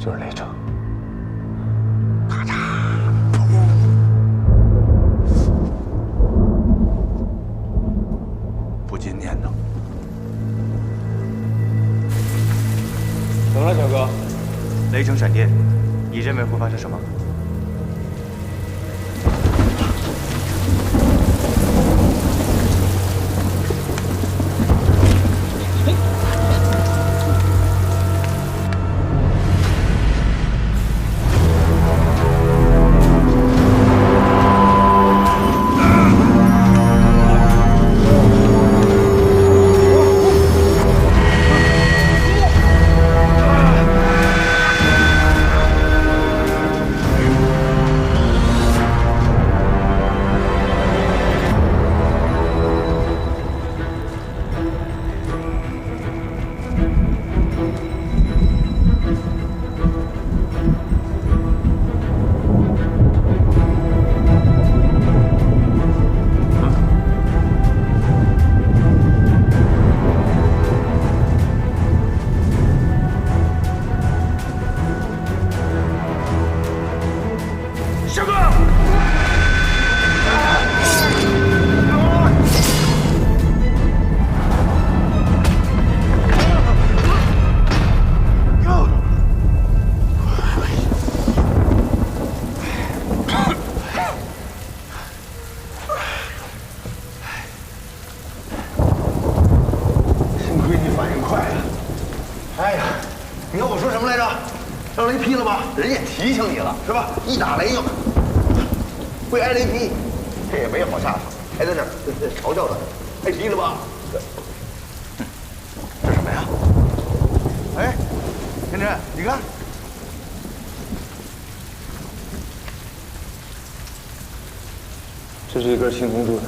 就是雷城。咔嚓，不禁念叨。怎么了，小哥？雷城闪电，你认为会发生什么？ 让雷劈了吧，人家提醒你了是吧？一打雷就会挨雷劈，这也没好下场，还在这儿嘲笑他，挨劈了吧？这什么呀？哎，天真，你看，这是一根青铜柱子，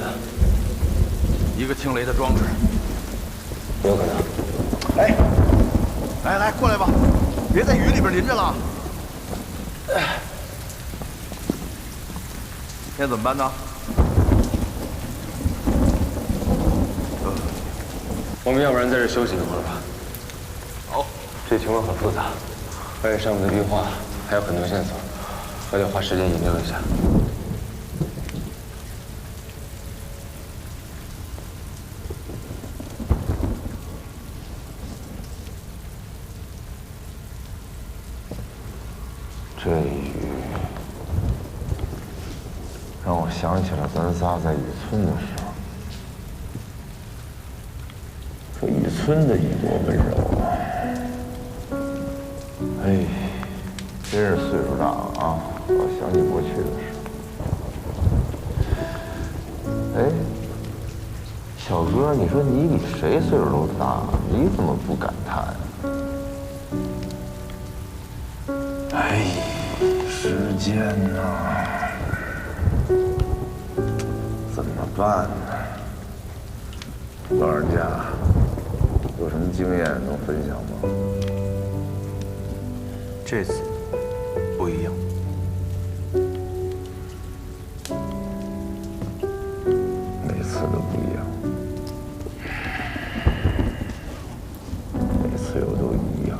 一个清雷的装置，有可能。哎，来，过来吧。 别在雨里边淋着了。现在怎么办呢？我们要不然在这休息一会儿吧。好。这情况很复杂，而且上面的壁画还有很多线索，我得花时间研究一下。这雨让我想起了咱仨在雨村的时候。可雨村的雨多温柔啊！哎，真是岁数大了啊，老想起过去的事。哎，小哥，你说你比谁岁数都大，你怎么不感叹啊？哎。 时间呐，怎么办呢？老人家有什么经验能分享吗？这次不一样。每次都不一样，每次又都一样。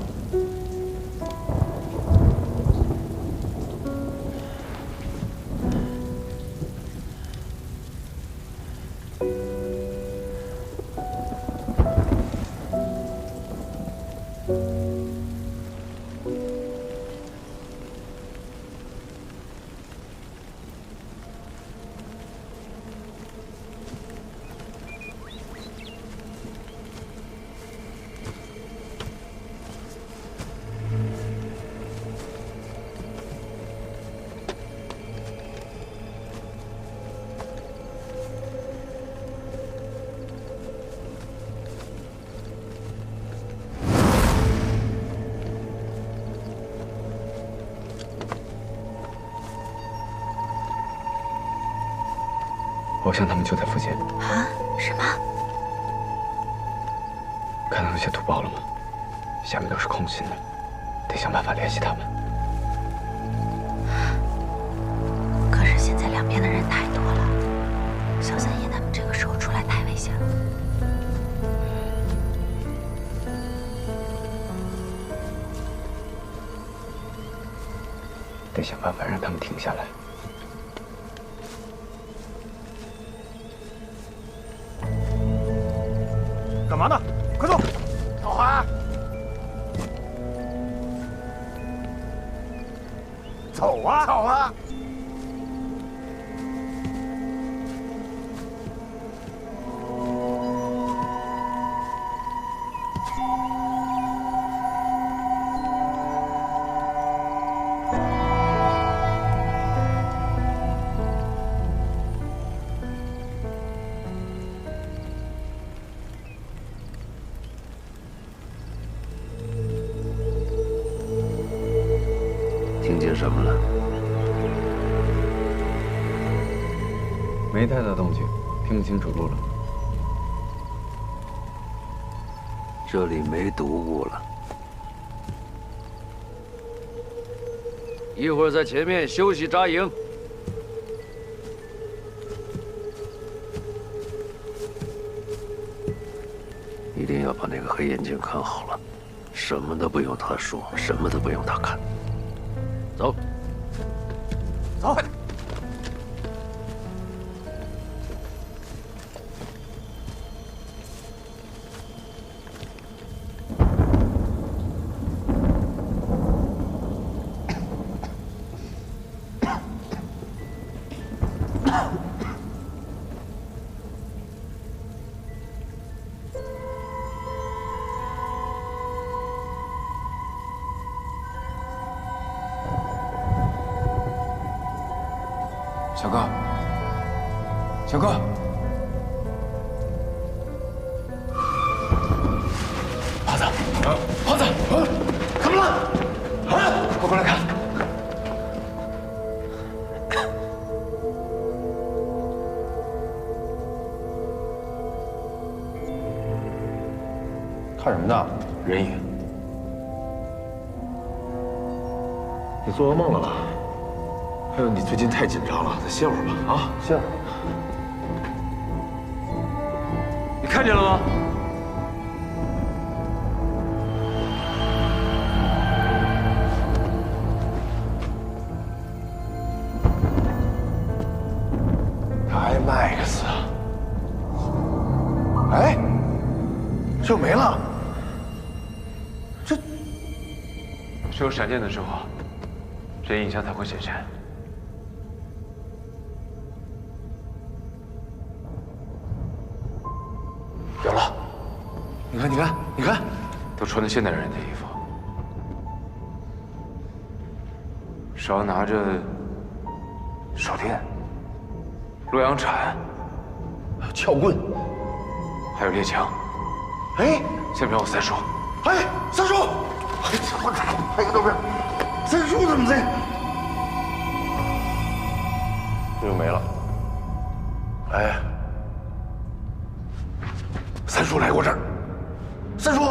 我想他们就在附近。啊？什么？看到那些土包了吗？下面都是空心的，得想办法联系他们。可是现在两边的人太多了，小三爷他们这个时候出来太危险了。得想办法让他们停下来。干嘛呢？快走！小华，走啊！走啊！听见什么了？没太大动静，听不清楚路了。这里没毒物了。一会儿在前面休息扎营。一定要把那个黑眼镜看好了，什么都不用他说，什么都不用他看。走，走。小哥，小哥，华子，华子，怎么了？快过来看！看什么呢？人影。你做噩梦了吧？还有，你最近太紧张了，再歇会儿吧。啊，歇会儿。你看见了吗？IMAX 啊！哎，这又没了。只有闪电的时候，这影像才会显现。有了，你看，你看，你看，都穿的现代人的衣服，手上拿着手电、洛阳铲、撬棍，还有猎枪。哎，下面有三叔。哎，三叔，哎，我还有个照片，三叔怎么在？这又没了。哎，三叔来过这儿。三叔，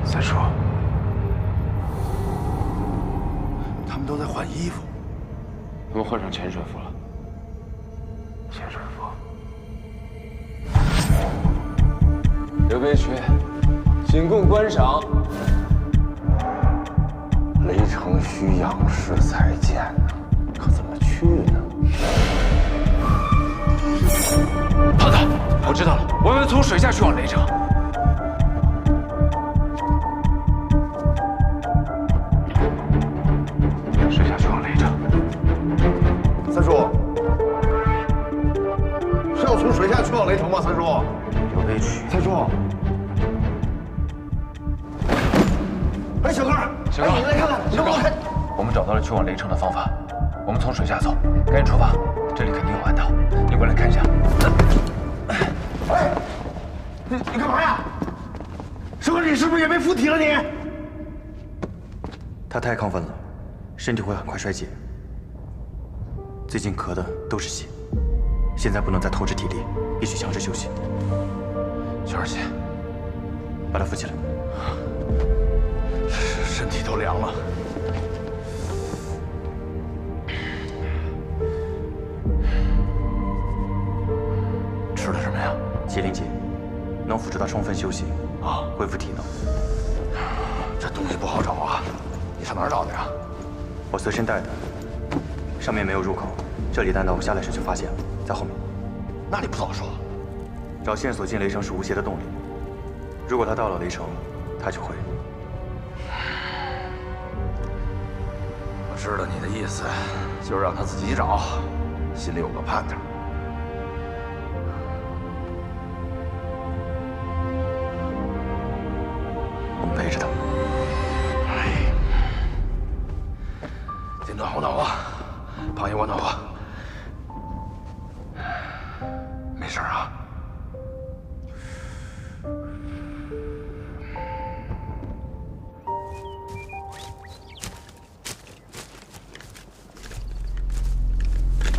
三叔，他们都在换衣服。他们换上潜水服了。潜水服。刘备去，仅供观赏。雷城需仰视才见呢，可怎么去呢？胖子，我知道了，我们从水下去往雷城。水下去往雷城。三叔，是要从水下去往雷城吗？三叔，刘备去。三叔，哎，小哥，小哥哎，你来看看，小哥，看，我们找到了去往雷城的方法，我们从水下走，赶紧出发，这里肯定有暗道。你过来看一下。哎，你干嘛呀？小哥，你是不是也被附体了你？他太亢奋了，身体会很快衰竭。最近咳的都是血，现在不能再透支体力，必须强制休息。小二姐，把他扶起来。身体都凉了。吃了什么呀？麒麟血，能辅助他充分休息，恢复体能。这东西不好找啊，你上哪儿找的呀？我随身带的，上面没有入口，这里弹道我下来时就发现了，在后面。那你不早说。找线索进雷城是吴邪的动力，如果他到了雷城，他就会。我知道你的意思，就是让他自己找，心里有个盼头。我们陪着他。哎，先暖和暖和，胖爷我暖和。没事啊。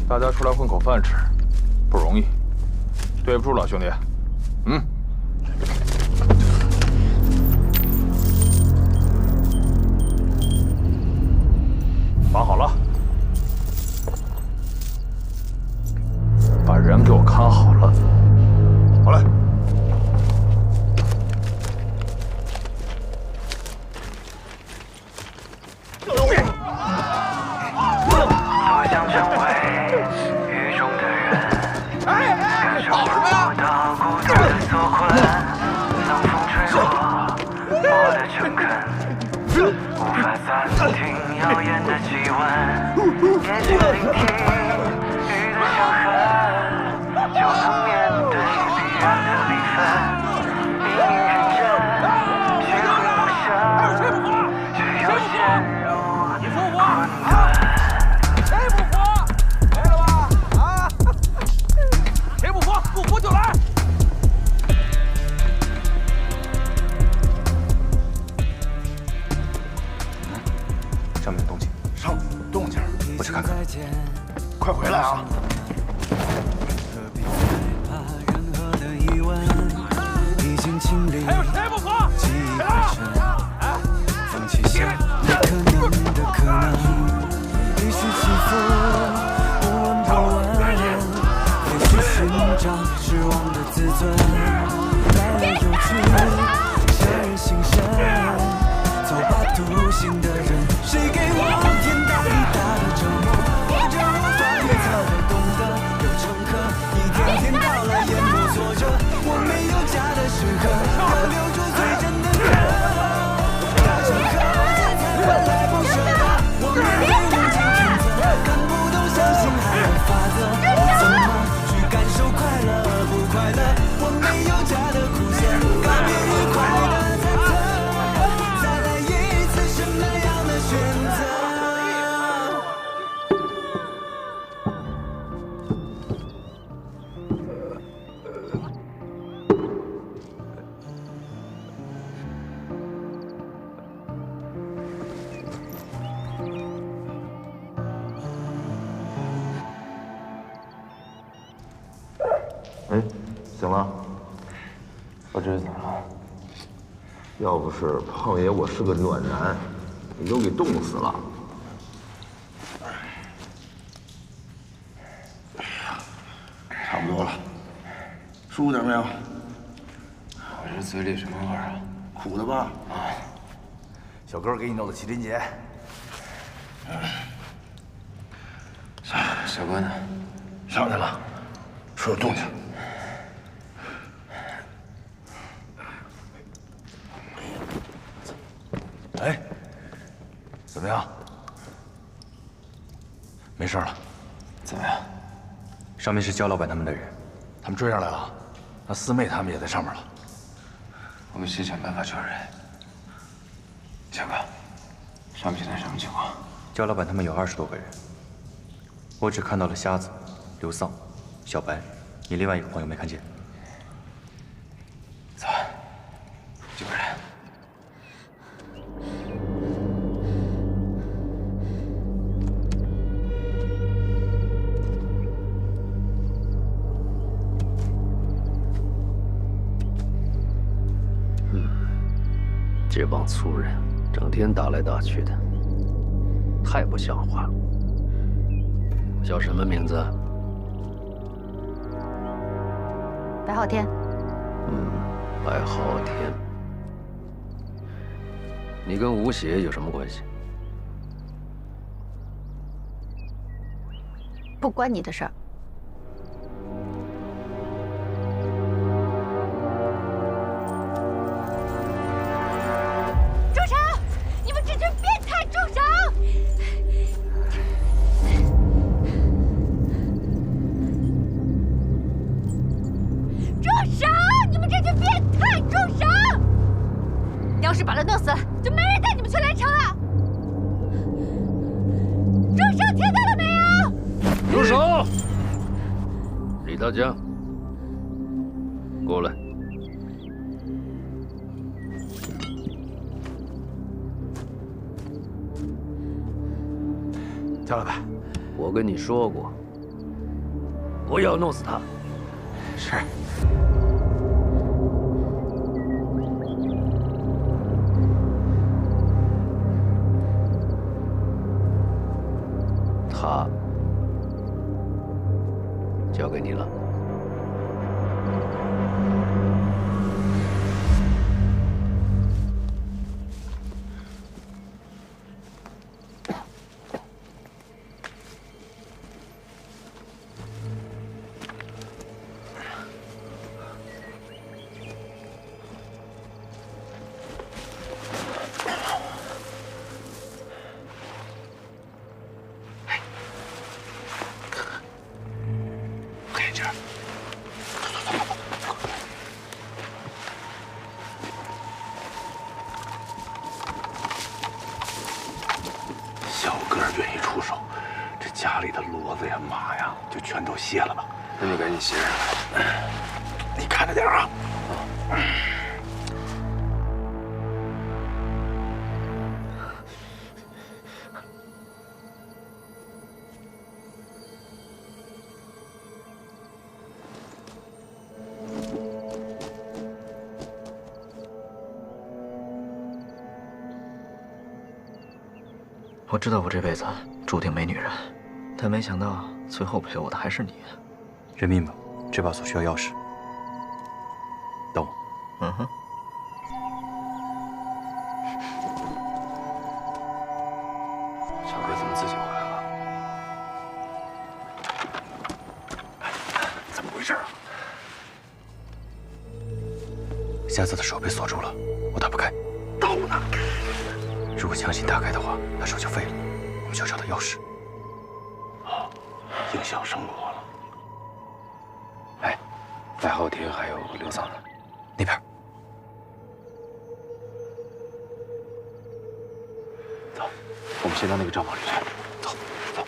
大家出来混口饭吃，不容易，对不住了，兄弟。绑好了，把人给我看好了。好嘞。多想成为雨中的人，感受不到孤独的锁困，冷风吹过我的诚恳，无法暂停耀眼的气温，也许聆听雨的伤痕，就能面对必然的离分，明明认真，学会梦想，却又陷入困顿。谁不服？没了吧？啊！谁不服？不服就来！上面有动静，上动静，我去看看。快回来啊！还有谁不服？放弃想可能的可能，历史起伏不闻不问，也许寻找失望的自尊，来了又去，让人心神，走吧独行的人，谁给我天大地大的折磨，或者无法预测的懂得有乘客，一天天到了淹没挫折，我没有家的时刻，要留住最真的人。本来不舍得，我面对无尽选择，看不懂相信爱的法则，我怎么去感受快乐不快乐？我没有家的苦涩，告别愉快的猜测，再来一次什么样的选择？哎，醒了？我这是怎么了？要不是胖爷我是个暖男，你都给冻死了。差不多了，舒服点没有？我这嘴里什么味儿啊？苦的吧？啊，小哥给你弄的麒麟结。小哥呢？上去了，说有动静。哎，怎么样？没事了。怎么样？上面是焦老板他们的人，他们追上来了，那四妹他们也在上面了。我们先想办法救人。小哥，上面现在什么情况？焦老板他们有20多个人，我只看到了瞎子、刘丧、小白，你另外一个朋友没看见。走，救人。这帮粗人整天打来打去的，太不像话了。叫什么名字？白昊天。白昊天，你跟吴邪有什么关系？不关你的事儿。住手！你们这群变态，住手！住手！你们这群变态，住手！要是把他弄死了，就没人带你们去连城了。住手！听到了没有？住手！李大江，过来。焦老板，我跟你说过，不要弄死他。是。他交给你了。小个儿愿意出手，这家里的骡子呀、马呀，就全都歇了吧。那你赶紧歇着。你看着点啊！我知道我这辈子注定没女人，但没想到最后陪我的还是你。认命吧，这把锁需要钥匙。等我。嗯哼。小哥怎么自己回来了？怎么回事啊？瞎子的手被锁住了，我打不开。刀呢？如果强行打开的话，那手就废了。我们需要找到钥匙。影响生活了。哎，白昊天还有刘桑呢？那边。走，我们先到那个帐篷里去。走，走。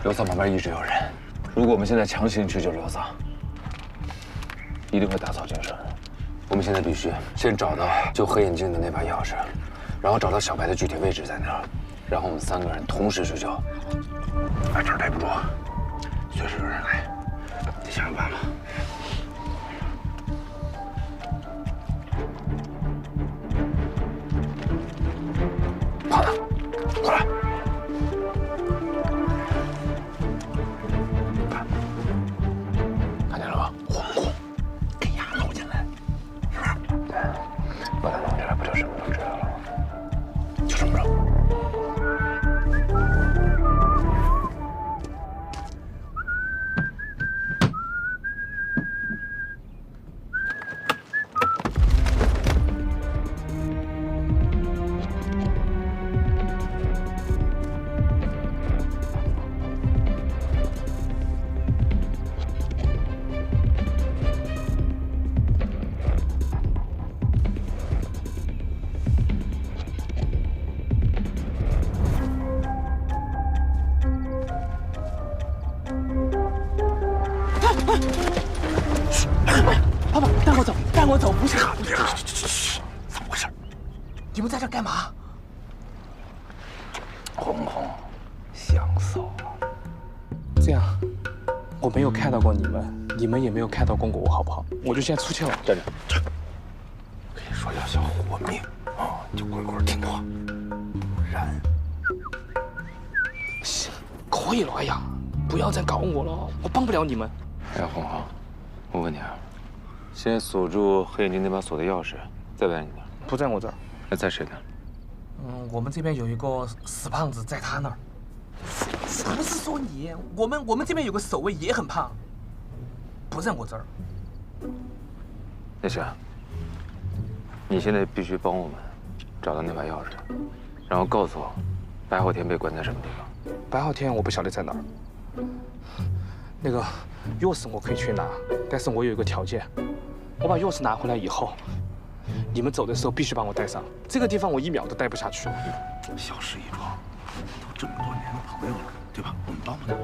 刘桑旁边一直有人，如果我们现在强行去救刘桑，一定会打草惊蛇。我们现在必须先找到救黑眼镜的那把钥匙，然后找到小白的具体位置在哪儿，然后我们3个人同时睡觉。哎，这儿待不住，随时有人来，得想想办法。胖子，过来。看见了吧？轰轰，给牙弄进来，是不是？对，把他弄进来，不就什么都知道了吗？就这么着。爸爸，带我走，带我走，不是。怎么回事？你们在这干嘛？红红，享受。这样，我没有看到过你们，你们也没有看到过我，好不好？我就先出去了。站着，我跟你说，要想活命啊，就乖乖听话，不然。行，可以了，哎呀，不要再搞我了，我帮不了你们。哎，红红，我问你啊，现在锁住黑眼睛那把锁的钥匙在不在你那儿？不在我这儿。那在谁那儿？我们这边有一个死胖子，在他那儿。不是说你，我们这边有个守卫也很胖，不在我这儿。那啥，你现在必须帮我们找到那把钥匙，然后告诉我，白昊天被关在什么地方。白昊天我不晓得在哪儿。那个钥匙我可以去拿，但是我有一个条件，我把钥匙拿回来以后，你们走的时候必须帮我带上。这个地方我1秒都待不下去了。小事一桩，都这么多年的朋友了，对吧？我们帮帮他，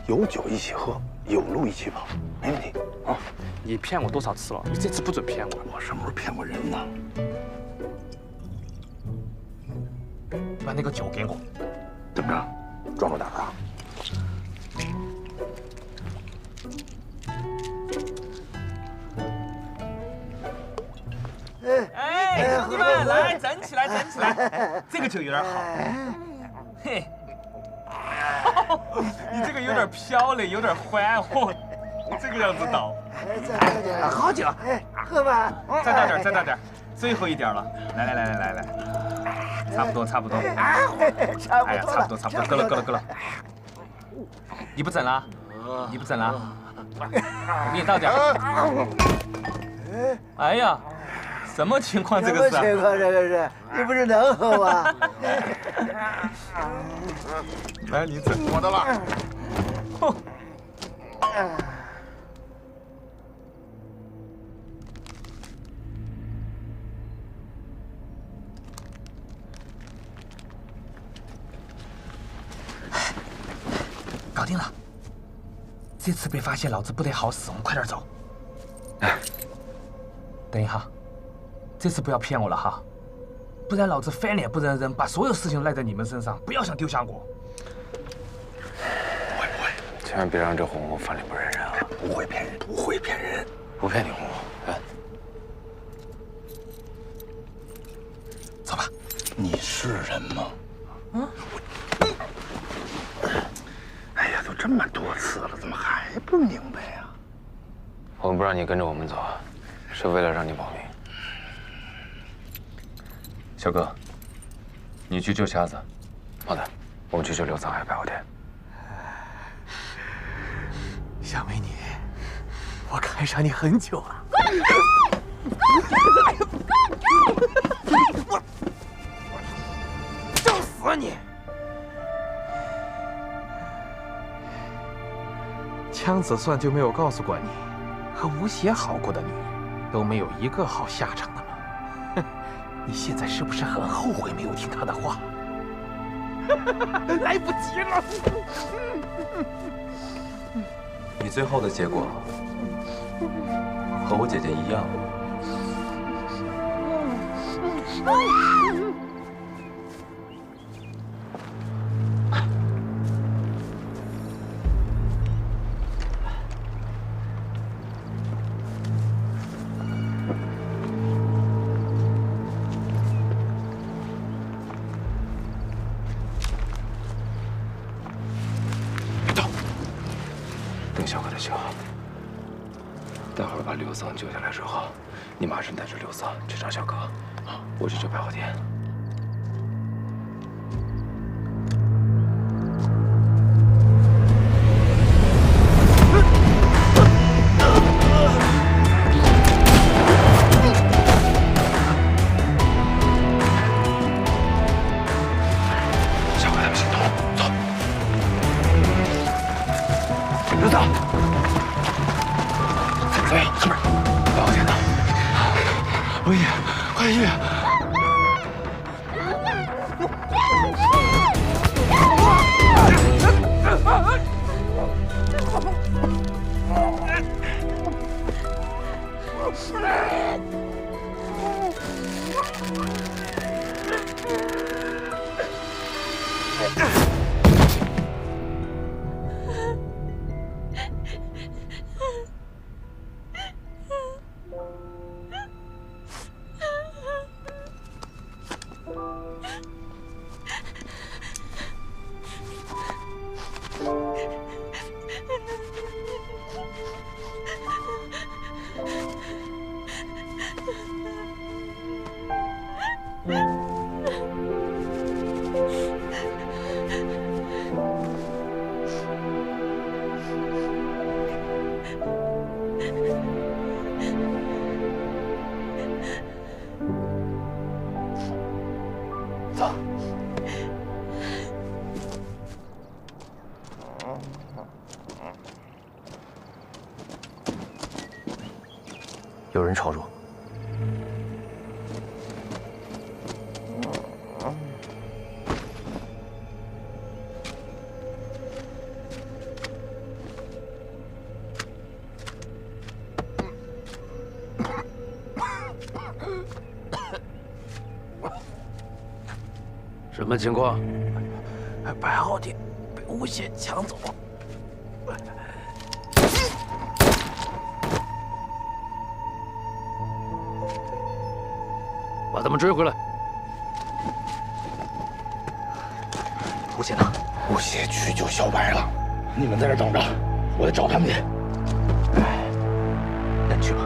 有酒一起喝，有路一起跑，没问题啊！你骗我多少次了？你这次不准骗我！我什么时候骗过人呢？把那个酒给我。怎么着？壮着胆啊！哎，兄弟们，来，整起来，整起来！这个酒有点好。嘿，你这个有点飘嘞，有点欢呼，这个样子倒。好酒，喝吧。再倒点，再倒点，最后一点了。来，差不多。哎呀，差不多，够了。你不整了？你不整了？我给你倒点。哎呀！什么情况？这个是？什么情况？这个是？你不是能喝吗？来，你整。我的了。哼。搞定了。这次被发现，老子不得好死，我们快点走。等一下。这次不要骗我了哈，不然老子翻脸不认人，把所有事情赖在你们身上，不要想丢下我。不会，千万别让这红红翻脸不认人啊！不会骗人，不骗你红红。哎，走吧。你是人吗？哎呀，都这么多次了，怎么还不明白呀？我们不让你跟着我们走，是为了让你保命。小哥，你去救瞎子，好的，我们去救刘沧海、白昊天。小美女，我看上你很久了。我整死你！枪子算就没有告诉过你，和吴邪好过的女人都没有一个好下场的吗？你现在是不是很后悔没有听他的话？来不及了！你最后的结果和我姐姐一样。刘桑救下来之后，你马上带着刘桑去找小哥，我去救白鹤天。小哥他们行动了，走。刘桑。 怎么样？哥们儿，白鹤天呢？文宇，快去！走。有人闯入。什么情况？白浩天被吴邪抢走了。 把他们追回来！吴邪呢？吴邪去救小白了，你们在这等着，我得找他们去。那你去吧。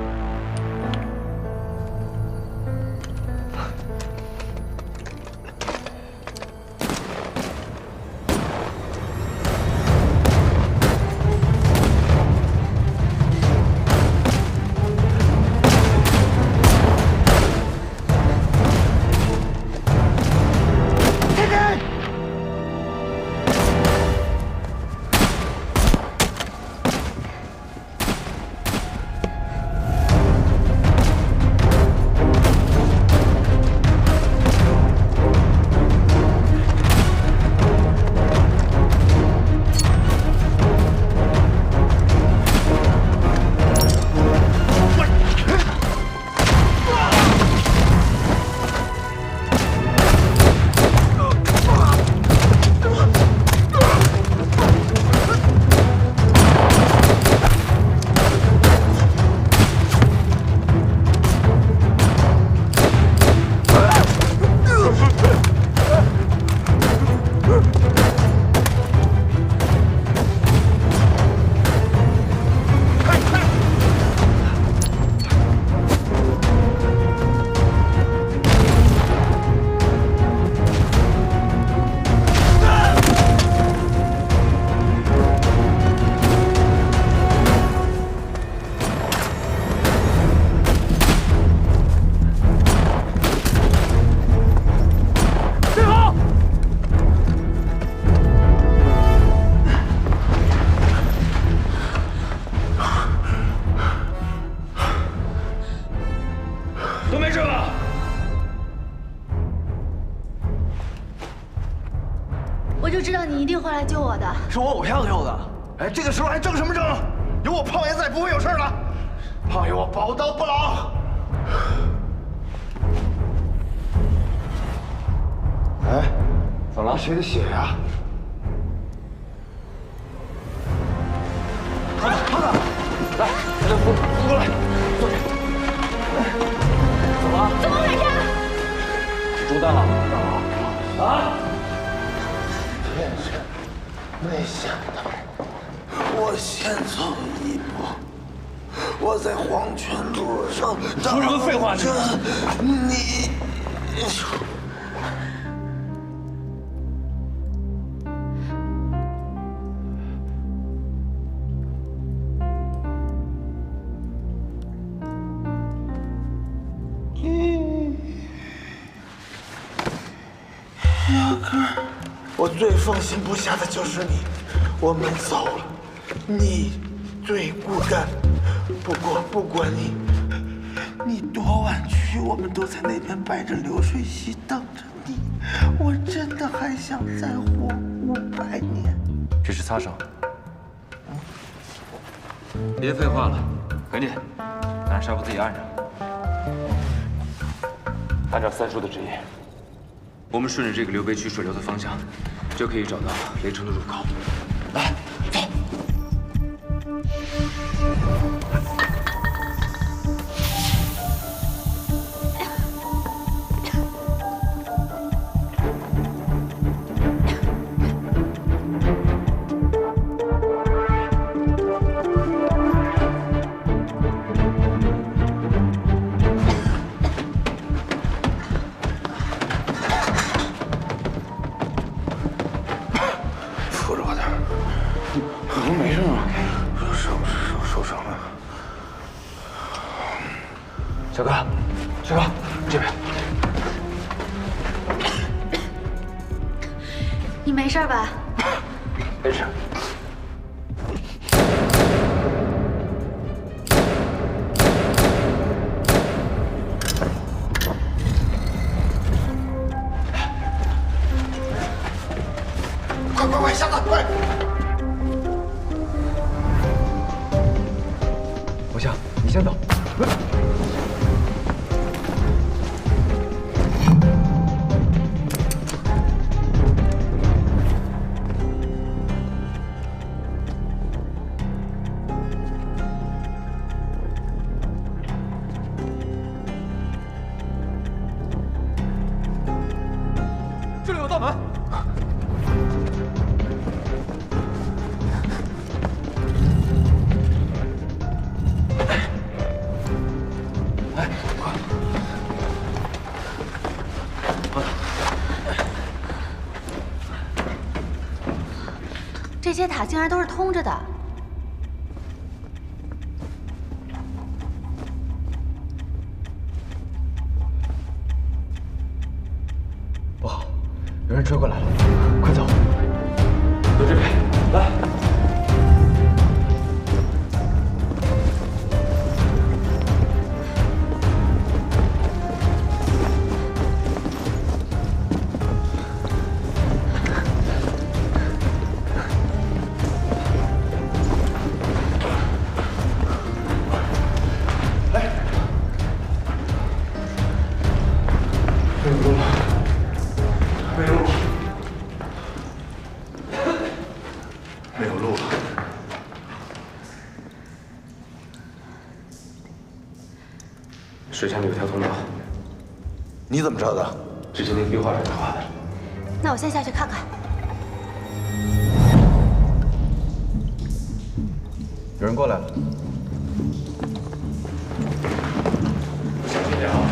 都没事吧？我就知道你一定会来救我的。是我偶像救的。哎，这个时候还争什么争？有我胖爷在，不会有事的。胖爷，我宝刀不老。哎，怎么了？谁的血呀？胖子，来，过来，坐这。怎么了？怎么回事？中弹了。啊！天神，没想到，我先走一步，我在黄泉路上说什么废话呢？你。雅哥，我最放心不下的就是你。我们走了，你最孤单。不过不管你多晚去，我们都在那边摆着流水席等着你。我真的还想再活500年。只是擦伤。别废话了，赶紧拿上纱布自己按上。按照三叔的指引，我们顺着这个流悲区水流的方向，就可以找到雷城的入口。来，走。小哥，小哥，这边。你没事吧？没事。快，下子，快！我想你先走。这里有道门。这些塔竟然都是通着的。不好，有人追过来了，快走！走这边，来。没有路了。水下面有条通道，你怎么知道的？之前那壁画上画的。那我先下去看看。有人过来了，小心点啊！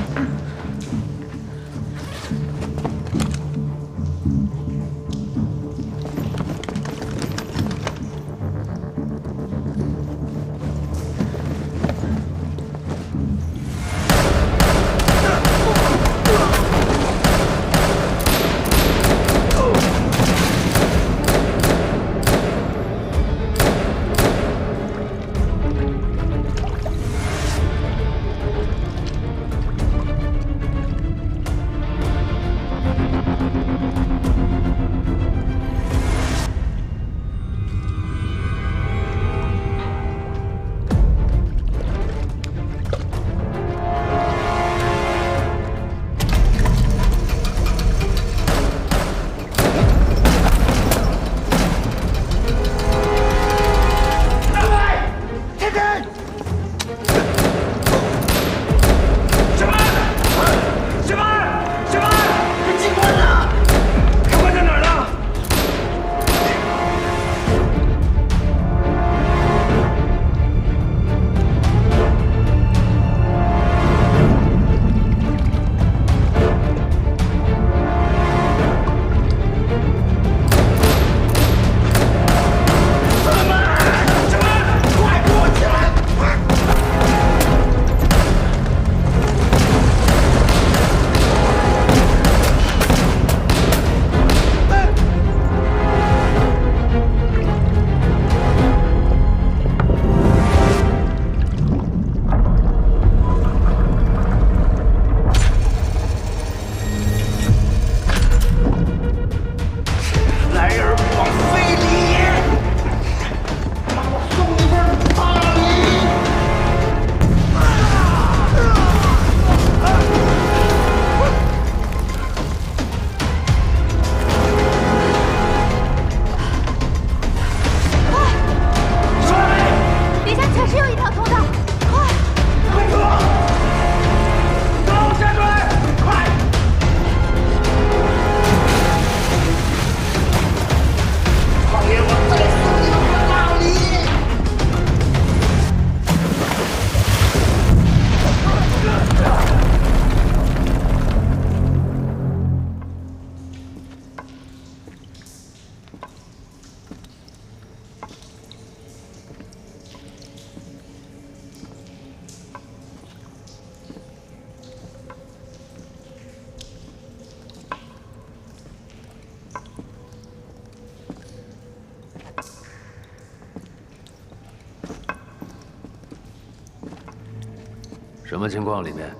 什么情况？里面？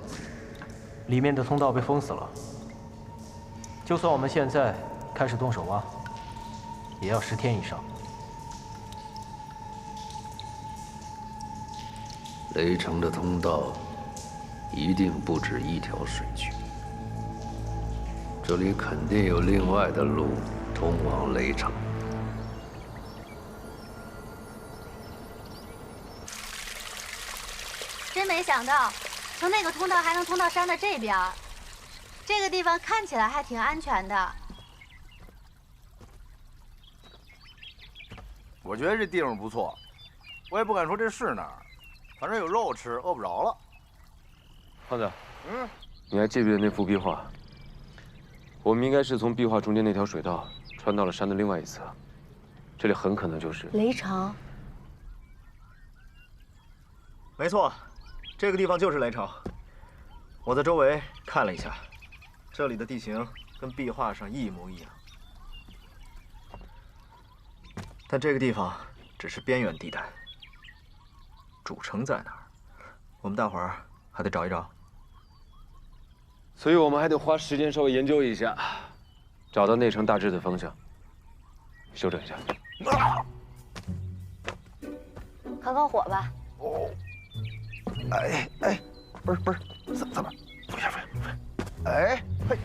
里面的通道被封死了。就算我们现在开始动手挖，也要10天以上。雷城的通道一定不止一条水渠，这里肯定有另外的路通往雷城。真没想到，从那个通道还能通到山的这边。这个地方看起来还挺安全的。我觉得这地方不错，我也不敢说这是哪儿，反正有肉吃，饿不着了。胖子，你还记不记得那幅壁画？我们应该是从壁画中间那条水道穿到了山的另外一侧，这里很可能就是雷城。没错，这个地方就是雷城。我在周围看了一下，这里的地形跟壁画上一模一样。但这个地方只是边缘地带，主城在哪儿？我们大伙儿还得找一找。所以我们还得花时间稍微研究一下，找到内城大致的方向，修正一下。烤烤火吧。哦。不是，怎么？不是，哎嘿，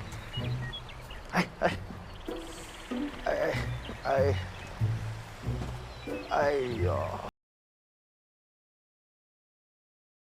哎呀，